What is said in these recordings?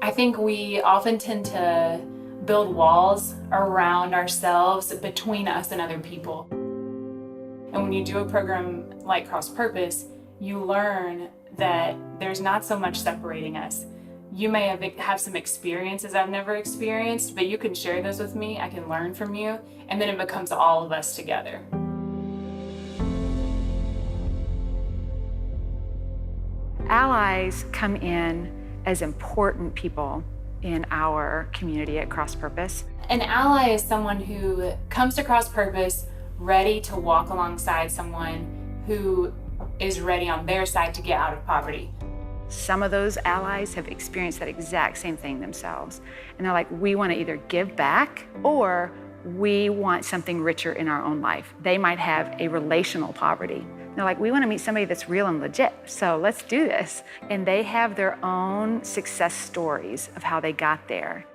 I think we often tend to build walls around ourselves between us and other people. And when you do a program like CrossPurpose, you learn that there's not so much separating us. You may have some experiences I've never experienced, but you can share those with me, I can learn from you, and then it becomes all of us together. Allies come in as important people in our community at CrossPurpose. An ally is someone who comes to CrossPurpose ready to walk alongside someone who is ready on their side to get out of poverty. Some of those allies have experienced that exact same thing themselves. And they're like, we want to either give back or we want something richer in our own life. They might have a relational poverty. They're like, we want to meet somebody that's real and legit, so let's do this. And they have their own success stories of how they got there.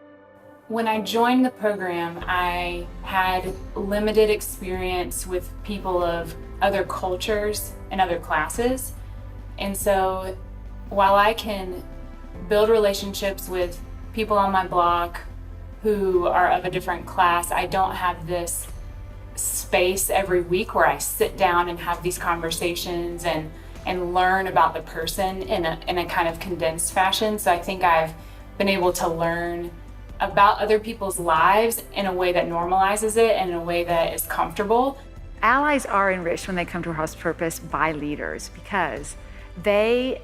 When I joined the program, I had limited experience with people of other cultures and other classes. And so while I can build relationships with people on my block who are of a different class, I don't have this space every week where I sit down and have these conversations and learn about the person in a kind of condensed fashion. So I think I've been able to learn about other people's lives in a way that normalizes it and in a way that is comfortable. Allies are enriched when they come to CrossPurpose by leaders because they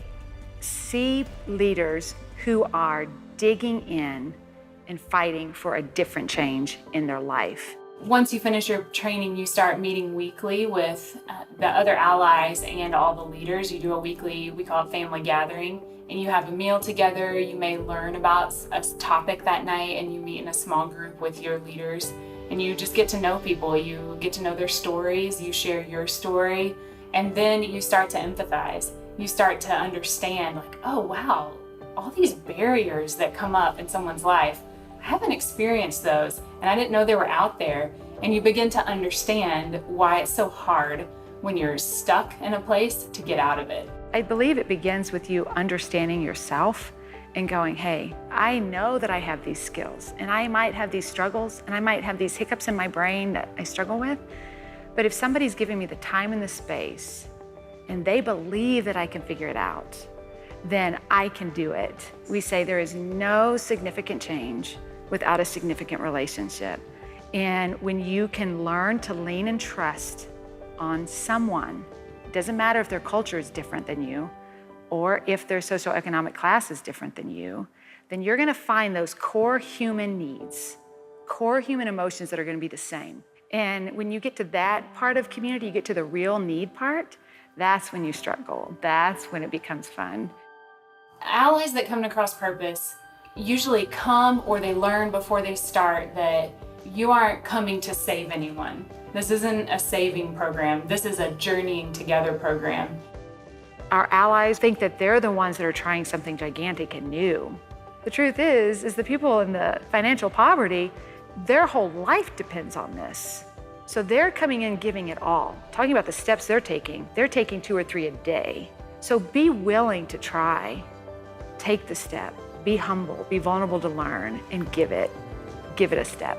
see leaders who are digging in and fighting for a different change in their life. Once you finish your training, you start meeting weekly with the other allies and all the leaders. You do a weekly, we call it family gathering, and you have a meal together. You may learn about a topic that night, and you meet in a small group with your leaders, and you just get to know people. You get to know their stories, you share your story, and then you start to empathize. You start to understand, like, oh wow, all these barriers that come up in someone's life, I haven't experienced those, and I didn't know they were out there. And you begin to understand why it's so hard when you're stuck in a place to get out of it. I believe it begins with you understanding yourself and going, hey, I know that I have these skills, and I might have these struggles, and I might have these hiccups in my brain that I struggle with, but if somebody's giving me the time and the space, and they believe that I can figure it out, then I can do it. We say there is no significant change without a significant relationship. And when you can learn to lean and trust on someone, it doesn't matter if their culture is different than you or if their socioeconomic class is different than you, then you're gonna find those core human needs, core human emotions that are gonna be the same. And when you get to that part of community, you get to the real need part, that's when you strike gold. That's when it becomes fun. Allies that come to CrossPurpose usually come or they learn before they start that you aren't coming to save anyone. This isn't a saving program. This is a journeying together program. Our allies think that they're the ones that are trying something gigantic and new. The truth is the people in the financial poverty, their whole life depends on this. So they're coming in giving it all. Talking about the steps they're taking 2 or 3 a day. So be willing to try. Take the step, be humble, be vulnerable to learn, and give it a step.